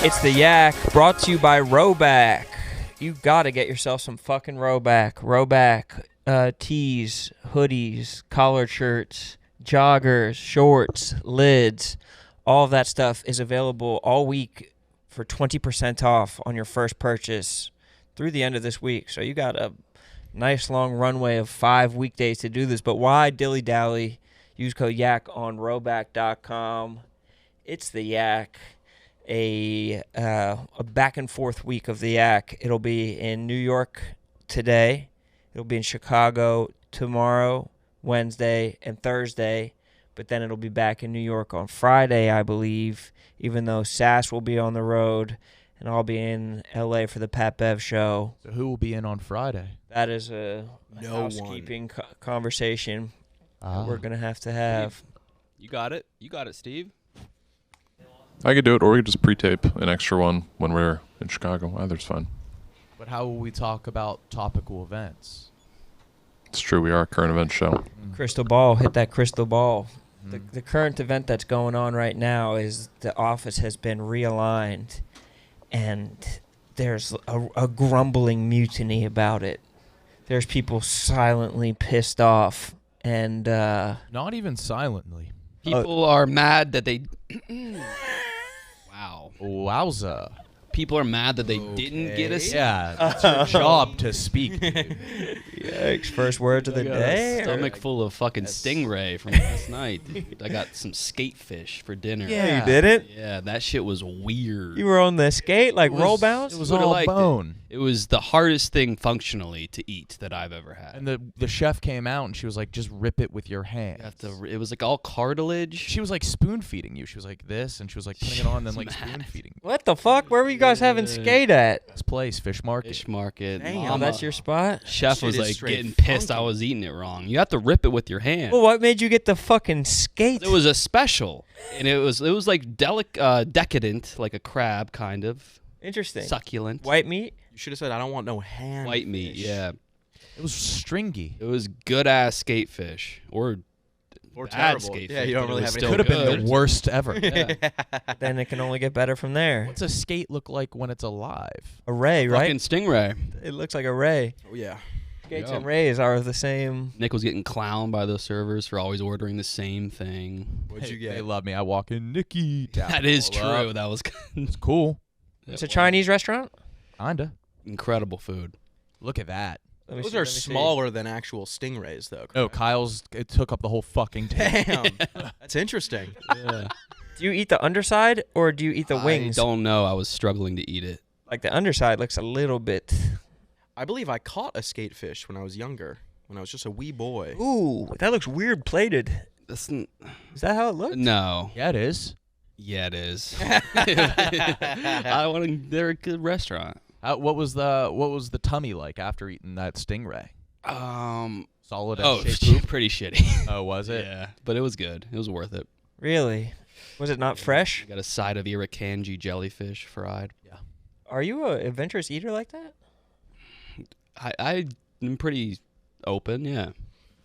It's the Yak, brought to you by Rowback. You gotta get yourself some fucking Rowback. Rowback tees, hoodies, collared shirts, joggers, shorts, lids. All of that stuff is available all week for 20% off on your first purchase through the end of this week. So you got a nice long runway of 5 weekdays to do this. But why dilly-dally? Use code YAK on rowback.com. It's the Yak. A back and forth week of the Yak. It'll be in New York today. It'll be in Chicago tomorrow, Wednesday, and Thursday. But then it'll be back in New York on Friday, I believe, even though Sass will be on the road, and I'll be in L.A. for the Pat Bev show. So who will be in on Friday? That is a housekeeping conversation we're going to have. You got it. You got it, Steve. I could do it, or we could just pre-tape an extra one when we're in Chicago. Either's fine. But how will we talk about topical events? It's true, we are a current event show. Crystal ball, hit that crystal ball. The current event that's going on right now is the office has been realigned, and there's a grumbling mutiny about it. There's people silently pissed off, and Not even silently. People are mad that they... Wow. Wowza. People are mad that they didn't get a seat. Yeah, it's your job to speak, dude. Yikes, first words of the day. Stomach full of fucking stingray from last night. Dude. I got some skate fish for dinner. Yeah, you did it? Yeah, that shit was weird. You were on the skate, like roll bounce? It was Would've all liked bone. It was the hardest thing functionally to eat that I've ever had. And the chef came out and she was like, just rip it with your hands. You have to, it was like all cartilage. She was like spoon feeding you. She was like this, and she was like putting it on, and then like spoon feeding. What the fuck? Where were you guys having skate at? This place, Fish Market. Fish market. Damn, Mama. that's your spot? Chef Shit was is like straight getting pissed I funky. was eating it wrong. You have to rip it with your hand. Well, what made you get the fucking skate? It was a special, and it was like decadent, like a crab kind of Interesting. succulent. White meat? You should have said, I don't want no hand. White meat, fish." yeah. It was stringy. It was good ass skate fish, or Or bad terrible. skate Yeah, fish, you don't but it really was have any. still Could have been good. the worst ever. Yeah. Then it can only get better from there. What's a skate look like when it's alive? A ray, right? Fucking stingray. It looks like a ray. Oh, yeah. Skates Yeah. and rays are the same. Nick was getting clowned by the servers for always ordering the same thing. What'd you They get? love me. I walk in, Nikki. tap That it is all up. true. That was It's cool. It's a Chinese restaurant? Kinda. incredible food. Look at that. Let me Those see, are let me see. smaller than actual stingrays, though. Oh, correct? it took up the whole fucking table. Damn. That's interesting. Yeah. Do you eat the underside or do you eat the wings? I don't know. I was struggling to eat it. Like the underside looks a little bit. I believe I caught a skatefish when I was younger, when I was just a wee boy. Ooh, that looks weird plated. That's Is that how it looks? no. Yeah, it is. Yeah, it is. I want to. They're a good restaurant. What was the tummy like after eating that stingray? Solid as Oh, shit poop? pretty shitty. Oh, was it? Yeah, but it was good. It was worth it. Really? Was it not fresh? I got a side of irukandji jellyfish fried. Are you a adventurous eater like that? I am pretty open. Yeah.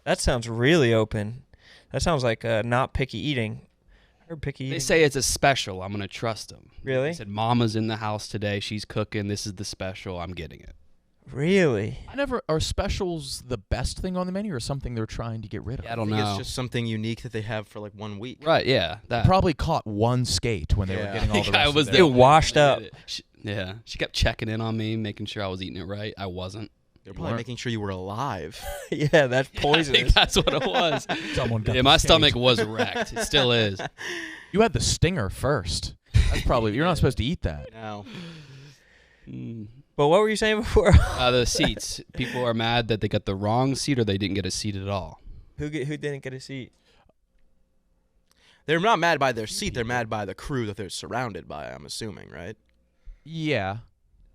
That sounds really open. That sounds like not picky eating. I heard picky eating. They say it's a special. I'm gonna trust them. Really? They said Mama's in the house today. She's cooking. This is the special. I'm getting it. Really? Are specials the best thing on the menu or something they're trying to get rid of? Yeah, I I don't think know. it's just something unique that they have for like 1 week. Right? Yeah. That. Probably caught one skate when they were Yeah. getting all the I rest was of there. their It washed up. Yeah. She kept checking in on me, making sure I was eating it right. I wasn't. They're probably weren't. making sure you were alive. Yeah, that's I think poisonous. that's what it was. Someone got Yeah, the my skate. stomach was wrecked. It still is. You had the stinger first. That's probably you're not supposed to eat that. No. Mm. But what were you saying before? The seats. People are mad that they got the wrong seat or they didn't get a seat at all. Who didn't get a seat? They're not mad by their seat. They're mad by the crew that they're surrounded by, I'm assuming, right? Yeah.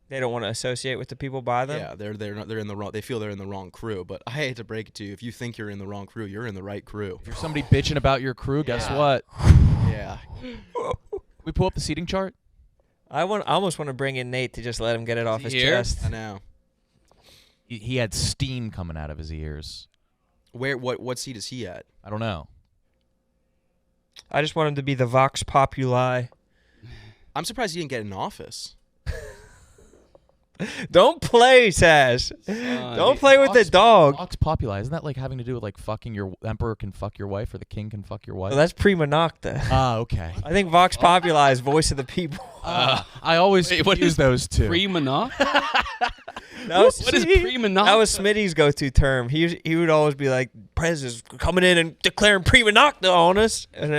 They don't want to associate with the people by them? Yeah, they're in the wrong. They feel they're in the wrong crew. But I hate to break it to you, if you think you're in the wrong crew, you're in the right crew. If you're somebody bitching about your crew, guess Yeah. what? Yeah. We pull up the seating chart. I almost want to bring in Nate to just let him get it off his Here? chest. I know. He had steam coming out of his ears. What seat is he at? I don't know. I just want him to be the Vox Populi. I'm surprised he didn't get an office. Don't play, Sash. Don't play with the dog. Vox Populi, isn't that like having to do with like fucking your emperor can fuck your wife or the king can fuck your wife? Well, that's prima nocta. Ah, okay. I think Vox Populi is voice of the people. I always confuse those two. Prima knock? What What is prima knock? That was Smitty's go-to term. He would always be like, "President's coming in and declaring prima nocta on us," and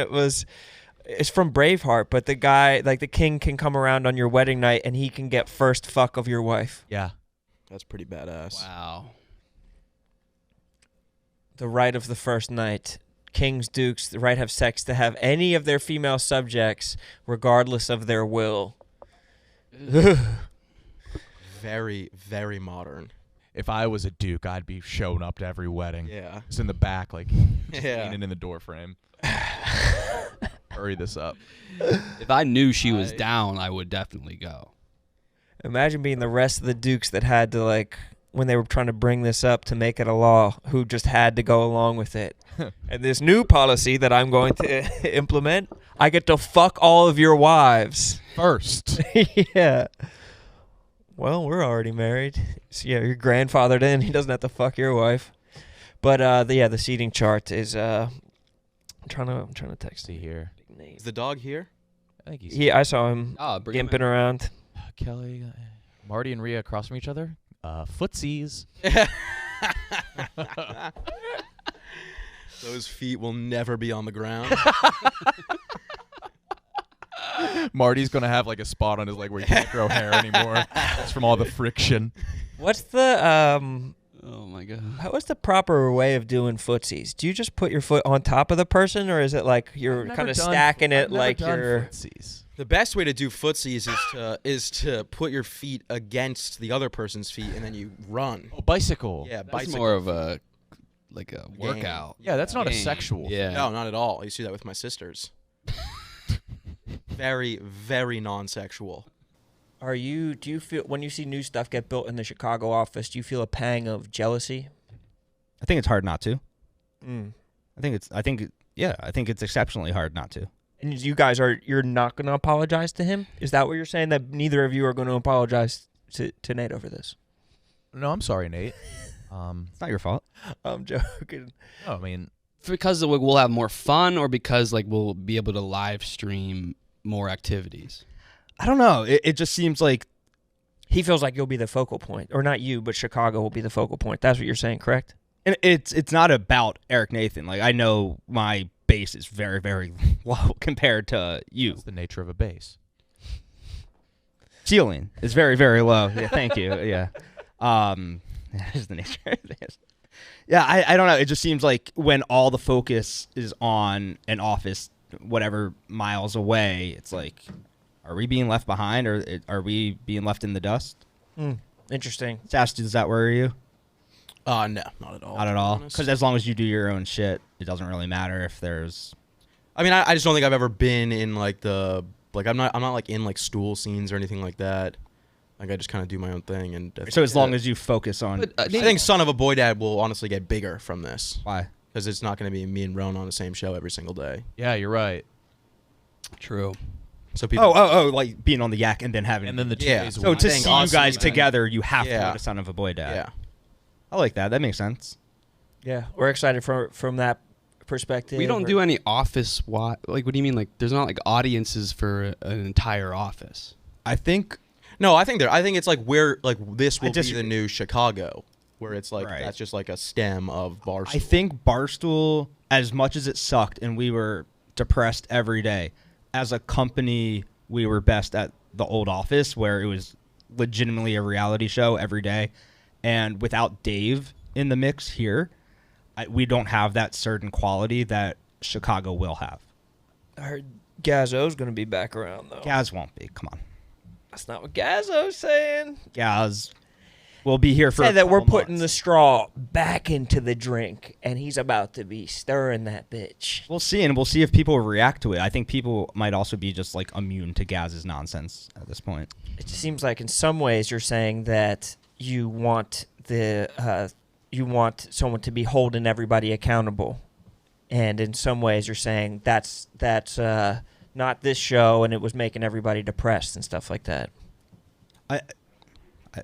it's from Braveheart. But the guy, like the king, can come around on your wedding night and he can get first fuck of your wife. Yeah. That's pretty badass. Wow. The right of the first night. Kings, dukes, the right have sex to have any of their female subjects, regardless of their will. Very, very modern. If I was a duke, I'd be showing up to every wedding. Yeah. Just in the back, like just Yeah. leaning in the door frame. Hurry this up. If I knew she was down, I would definitely go. Imagine being the rest of the dukes that had to, like, when they were trying to bring this up to make it a law, who just had to go along with it. And this new policy that I'm going to implement, I get to fuck all of your wives. First. Yeah. Well, we're already married. So, yeah, you're grandfathered in. He doesn't have to fuck your wife. But the seating chart is I'm trying to text See here. Is the dog here? I think he's Yeah, I saw him Bring him gimping around. Kelly, Marty, and Rhea across from each other. Footsies. Those feet will never be on the ground. Marty's gonna have like a spot on his leg where he can't grow hair anymore. It's from all the friction. What's the Oh my god. what's the proper way of doing footsies? Do you just put your foot on top of the person, or is it like you're kind of stacking it like you're? Footsies. The best way to do footsies is to put your feet against the other person's feet and then you run. Oh, bicycle. Yeah, That's bicycle. more of a workout. Yeah, that's not a Game. sexual. Yeah. No, not at all. I used to do that with my sisters. Very, very non-sexual. Do you feel when you see new stuff get built in the Chicago office, do you feel a pang of jealousy? I think it's hard not to. Mm. I think it's exceptionally hard not to. And you guys you're not going to apologize to him? Is that what you're saying, that neither of you are going to apologize to Nate over this? No, I'm sorry, Nate. It's not your fault. I'm joking. No, I mean, Because we'll have more fun, or because like we'll be able to live stream more activities. I don't know. It just seems like He feels like you'll be the focal point, or not you, but Chicago will be the focal point. That's what you're saying, correct? and it's not about Eric Nathan. Like, I know my base is very, very low compared to you. that's the nature of a base. Ceiling is very, very low. Yeah, thank you. Yeah. That is the nature of this. Yeah, I don't know. It just seems like when all the focus is on an office, whatever miles away, it's like, are we being left behind, or are we being left in the dust? Interesting. Sash, does that worry you? No, not at all. Not to at be all. honest. Because as long as you do your own shit, it doesn't really matter if there's. I mean, I just don't think I've ever been in like I'm not like in like stool scenes or anything like that. Like I just kind of do my own thing, and So as long as you focus on. But, I think Son of a Boy Dad will honestly get bigger from this Why? because it's not going to be me and Ron on the same show every single day. Yeah, you're right. True. So people. Like being on the yak and then having. And then the 2 Yeah. days a So week. to think see you honestly, guys then- together, you have to Yeah. go to Son of a Boy Dad. Yeah. I like that. That makes sense. Yeah, we're excited from that perspective. We don't do any office like what do you mean, like there's not like audiences for an entire office? I think. No, I think it's like where like this will be disagree. the new Chicago, where it's like Right. that's just like a stem of Barstool. I think Barstool, as much as it sucked and we were depressed every day, as a company, we were best at the old office where it was legitimately a reality show every day. And without Dave in the mix here, we don't have that certain quality that Chicago will have. I heard Gazzo's going to be back around, though. Gaz won't be. Come on. That's not what Gazzo's saying. Gaz will be here for Say a that we're couple putting the months. straw back into the drink, and he's about to be stirring that bitch. We'll see, and we'll see if people react to it. I think people might also be just like immune to Gaz's nonsense at this point. It just seems like in some ways you're saying that you want someone to be holding everybody accountable and in some ways you're saying that's not this show, and it was making everybody depressed and stuff like that.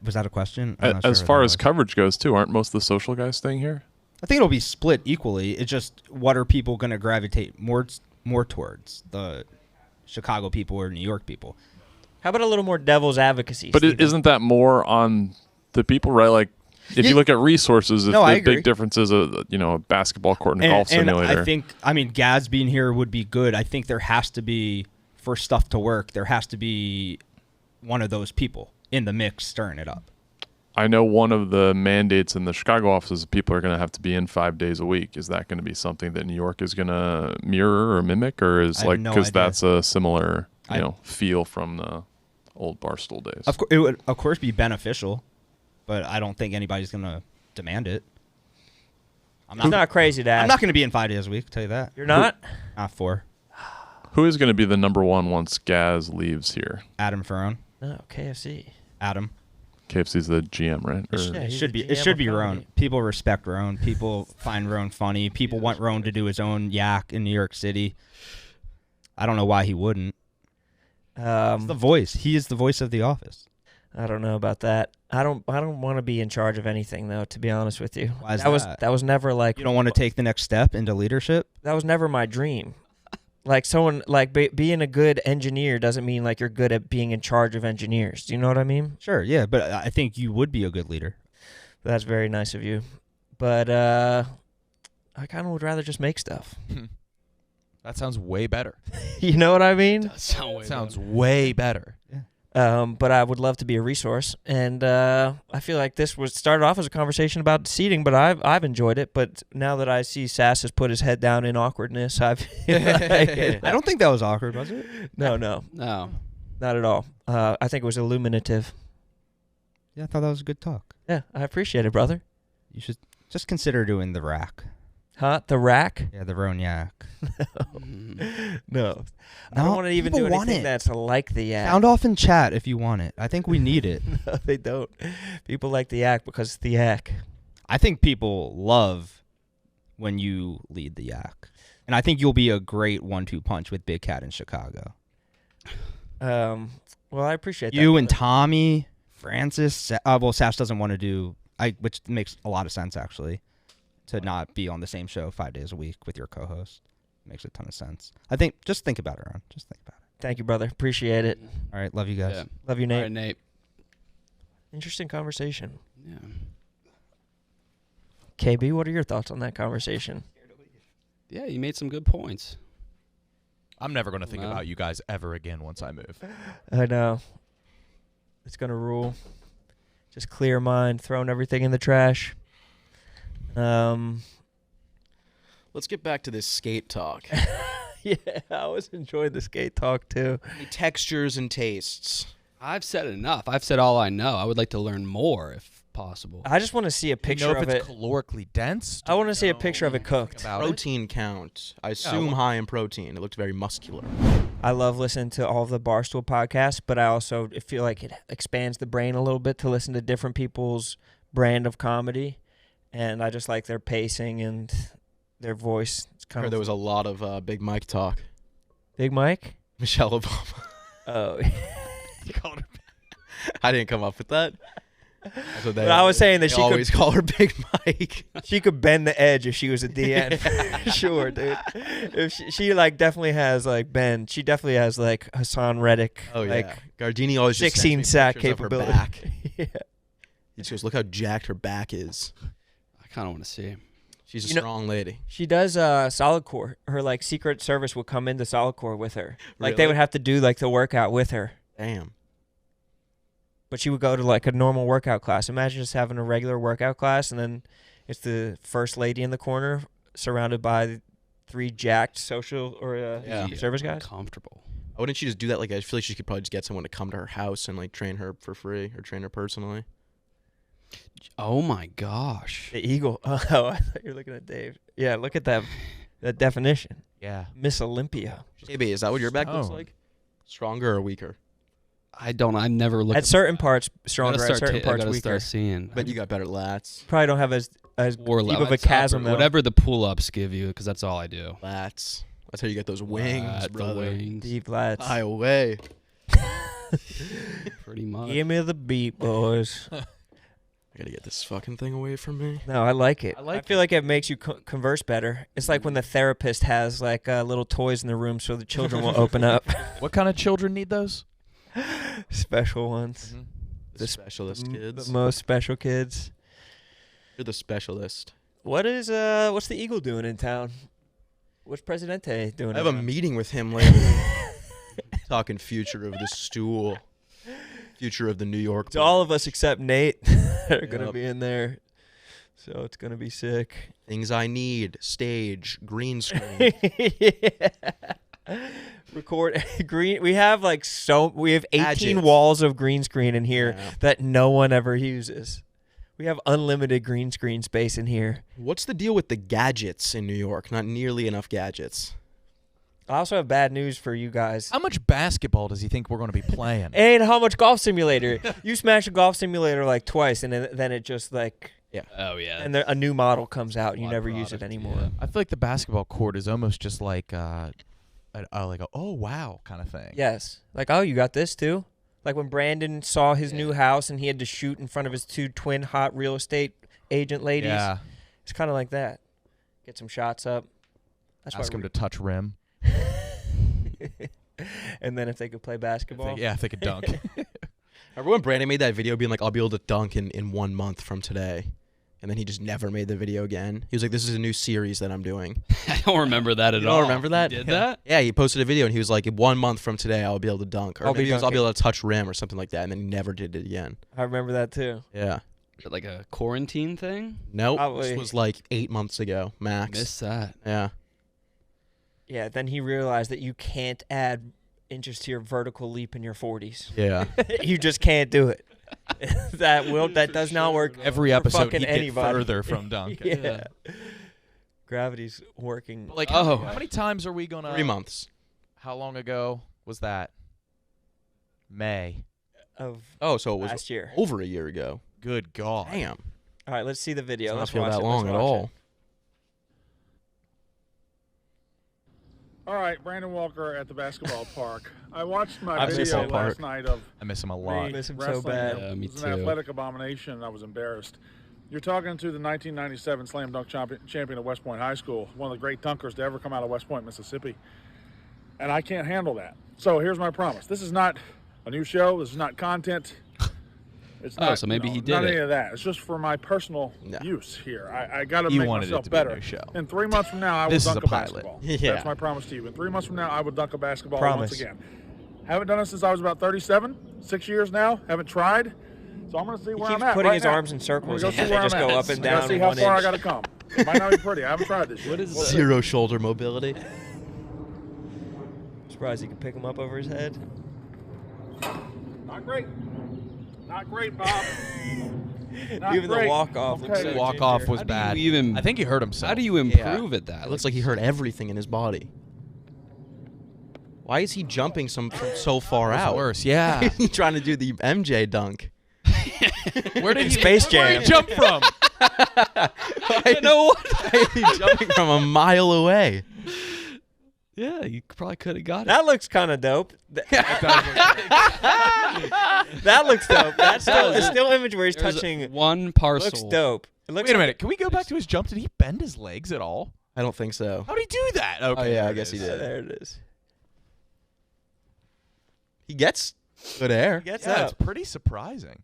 Was that a question? As far as coverage goes, too, aren't most of the social guys staying here? I think it'll be split equally. It's just what are people going to gravitate more towards, the Chicago people or New York people? How about a little more devil's advocacy? But Steven? isn't that more on the people, right? Like, if you look at resources, No, I the agree. big difference is a basketball court and a golf simulator. And I think, Gaz being here would be good. I think there has to be, for stuff to work, there has to be one of those people in the mix stirring it up. I know one of the mandates in the Chicago offices, people are going to have to be in 5 days a week. Is that going to be something that New York is going to mirror or mimic, or is I have no idea. that's a similar feel from the old Barstool days? It would of course be beneficial, but I don't think anybody's going to demand it. It's not crazy to ask. I'm not going to be in 5 days a week. I'll tell you that. You're not? Not 4. Who is going to be the number one once Gaz leaves here? Adam Ferrone. No, KFC. Adam. KFC's the GM, right? Or- Yeah, It he's should the be. It GM should of be comedy. Roan. People respect Roan. People find Roan funny. People want Roan to do his own yak in New York City. I don't know why he wouldn't. He's the voice. He is the voice of The Office. I don't know about that. I don't want to be in charge of anything, though. To be honest with you, Why is that was never like You don't want to take the next step into leadership? that was never my dream. Like someone like being a good engineer doesn't mean like you're good at being in charge of engineers. Do you know what I mean? Sure, yeah, but I think you would be a good leader. That's very nice of you, but I kind of would rather just make stuff. That sounds way better. You know what I mean? That Sounds way better. But I would love to be a resource, and I feel like this was started off as a conversation about seating, but I've enjoyed it. But now that I see Sass has put his head down in awkwardness, I don't think that was awkward, was it? no, No. not at all. I think it was illuminative. Yeah, I thought that was a good talk. Yeah, I appreciate it, brother. You should just consider doing the rack. Huh? The rack? Yeah, the Roan yak. No. I don't want to even do people want anything it. that's like the yak. Sound off in chat if you want it. I think we need it. No, they don't. People like the yak because it's the yak. I think people love when you lead the yak. And I think you'll be a great 1-2 punch with Big Cat in Chicago. Well, I appreciate that. You and brother. Tommy, Francis. Sash doesn't want to do, which makes a lot of sense, actually, to not be on the same show 5 days a week with your co-host. Makes a ton of sense. I think, just think about it, Ron. Just think about it. Thank you, brother. Appreciate it. All right, love you guys. Yeah. Love you, Nate. All right, Nate. Interesting conversation. Yeah. KB, what are your thoughts on that conversation? Yeah, you made some good points. I'm never going to think No. about you guys ever again once I move. I know. It's going to rule. Just clear mind, throwing everything in the trash. Let's get back to this skate talk. Yeah, I always enjoyed the skate talk too. Textures and tastes. I've said enough. I've said all I know. I would like to learn more if possible. I just want to see a picture you know if of it. it's calorically dense? I want to see a picture of it cooked. About it? Protein count. I assume high in protein. It looked very muscular. I love listening to all of the Barstool podcasts, but I also feel like it expands the brain a little bit to listen to different people's brand of comedy, and I just like their pacing and their voice. It's kind of There was a lot of Big Mike talk. Big Mike. Michelle Obama. Oh, I didn't come up with that. That's what they But I was saying that they she could- always call her Big Mike. she could bend the edge if she was a DN. For sure, dude. If she like definitely has like bend. She definitely has like Hassan Reddick. Oh yeah. like Gardini always just 16 sends me sack pictures of her capability. back. Yeah. He just goes, look how jacked her back is. I kind of want to see. She's a You know- strong lady. She does solid core. Her like Secret Service would come into solid core with her. Like they Really? would have to do like the workout with her. Damn. But she would go to like a normal workout class. Imagine just having a regular workout class and then it's the first lady in the corner surrounded by 3 jacked social or Yeah. service guys. Comfortable. Wouldn't she just do that? Like, I feel like she could probably just get someone to come to her house and like train her for free or train her personally. Oh my gosh. The Eagle. Oh, I thought you were looking at Dave. Yeah, look at that definition. Yeah. Miss Olympia. JB, is that what your back looks Oh. like? Stronger or weaker? I never looked At certain parts stronger, at certain I parts gotta weaker. start seeing. But you got better lats. Probably don't have as as Or deep of a upper- chasm. though. whatever the pull-ups give you, because that's all I do. That's how you get those wings, Lat, brother. The wings, Deep lats. High away. pretty much. Give me the beat, boys. I gotta get this fucking thing away from me. No, I like it. I feel like it makes you converse better. It's like when the therapist has like little toys in the room so the children will open up. What kind of children need those? Special ones. The specialist kids. The most special kids. You're the specialist. What's the Eagle doing in town? What's Presidente doing? I have a around? meeting with him later. Talking future of the stool. Future of the New York. It's all of us except Nate that are gonna Yep. be in there. So it's gonna be sick. Things I need. Stage. Green screen. Record green. We have we have 18 Gadgets. walls of green screen in here Yeah. that no one ever uses. We have unlimited green screen space in here. What's the deal with the gadgets in New York? Not nearly enough gadgets. I also have bad news for you guys. How much basketball does he think we're going to be playing? And how much golf simulator? You smash a golf simulator like twice, and then it just like, Oh yeah. and a new model comes out, and you Lot never use it product, anymore. yeah. I feel like the basketball court is almost just like oh wow kind of thing. Yes. Like, oh, you got this too? Like when Brandon saw his new house and he had to shoot in front of his 2 twin hot real estate agent ladies. Yeah. It's kind of like that. Get some shots up. That's Ask why him to touch rim. And then if they could play basketball. If they could dunk. Remember when Brandon made that video being like, I'll be able to dunk in 1 month from today? And then he just never made the video again. He was like, this is a new series that I'm doing. I don't remember that at You all. don't remember that? He did that? Yeah, he posted a video and he was like, 1 month from today, I'll be able to dunk. Or I'll maybe be he was, I'll be dunking. able to touch rim or something like that. And then he never did it again. I remember that too. Yeah. Is it like a quarantine thing? Nope. Probably. This was like 8 months ago, max. Missed that. Yeah. Yeah, then he realized that you can't add inches to your vertical leap in your 40s. Yeah. You just can't do it. that does not work. Every for episode fucking he'd get anybody. further from dunk. Yeah. Gravity's working. But like, Oh. how many times are we gonna? 3 months. How long ago was that? May. of Oh, so it was last year. over a year ago. Good God. Damn. All right, let's see the video. Does Let's not feel watch that it. long Let's at watch all. it. All right, Brandon Walker at the basketball park. I watched my I miss video that last park. night of I miss him a me lot. miss him so wrestling. bad. Yeah, me It was an too. athletic abomination, and I was embarrassed. You're talking to the 1997 Slam Dunk champion of West Point High School, one of the great dunkers to ever come out of West Point, Mississippi. And I can't handle that. So here's my promise. This is not a new show. This is not content. It's Oh, not, so maybe he did not it. any of that. It's just for my personal No. use here. I got to You make wanted it myself to be a better. new show. In 3 months from now, I will This is dunk a pilot. basketball. Yeah. That's my promise to you. In 3 months from now, I will dunk a basketball Promise. once again. Haven't done it since I was about 37. 6 years now. Haven't tried. So I'm going to see He where keeps I'm at putting right his now. arms in circles I'm and gonna they go see just where go I'm up at. and I gotta down see in how 1 far I inch. got to come. It might not be pretty. I haven't tried this yet. What is We'll that? see. Zero shoulder mobility. Surprised he could pick him up over his head. Not great. Not great, Bob. Not Even the great. walk-off looks Okay. so Walk off ginger. was How do you bad. even- I think he hurt himself. How do you improve at that? It looks like he hurt everything in his body. Why is he jumping from so far It's out? worse. Yeah. He's trying to do the MJ dunk. Where did he Space Where did Jam. he jump from? You know what? Why is he jumping from a mile away? Yeah, you probably could have got it. That looks kind of dope. That looks dope. That's still, it's still image where he's There's touching. one parcel. Looks dope. It looks Wait a minute. Can we go back to his jump? Did he bend his legs at all? I don't think so. How did he do that? Okay. Oh, yeah, there I it guess he is. did. There it is. He gets good air. He gets Yeah, it's up. pretty surprising.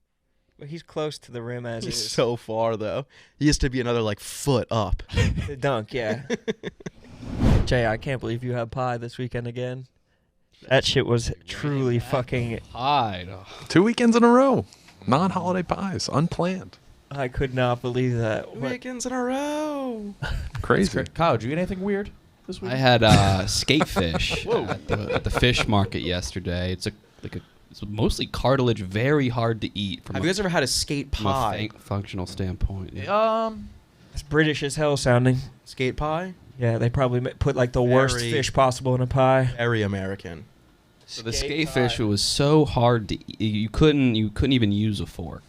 But he's close to the rim as He's is. so far though. He has to be another like foot up. The dunk, yeah. Jay, I can't believe you had pie this weekend again. That shit was truly fucking. Hide. 2 weekends in a row. Non-holiday pies. Unplanned. I could not believe that. What- Weekends in a row. Crazy. Kyle, did you get anything weird this week? I had skate fish at the fish market yesterday. It's it's mostly cartilage, very hard to eat from Have you guys ever had a skate from a pie? functional standpoint. Yeah. It's British as hell sounding. Skate pie? Yeah, they probably put like the worst Very- fish possible in a pie. Very American. So the skate fish was so hard to eat. You couldn't even use a fork.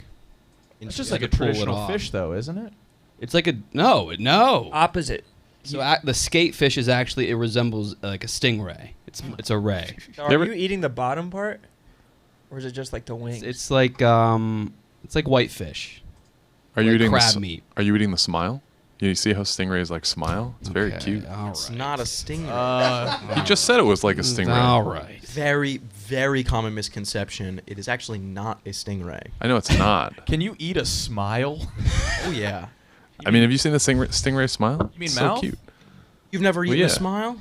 It's just You like a had to pull it traditional off. fish, though, isn't it? It's like no. Opposite. So the skate fish is actually, it resembles like a stingray. It's a ray. So are you eating the bottom part, or is it just like the wings? It's like whitefish. Are you like eating crab meat? Are you eating the smile? You see how stingrays like smile? It's very cute. All It's right. not a stingray. You just said it was like a stingray. All right. Very, very common misconception. It is actually not a stingray. I know it's not. Can you eat a smile? Oh yeah. I mean, have you seen the stingray smile? You mean It's mouth? So cute. You've never eaten yeah. a smile?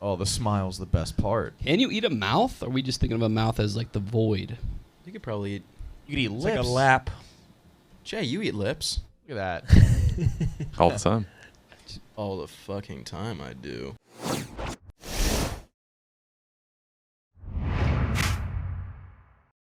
Oh, the smile's the best part. Can you eat a mouth? Or are we just thinking of a mouth as like the void? You could probably eat. You could eat It's lips. like a lap. Jay, you eat lips. Look at that. All the time. All the fucking time I do.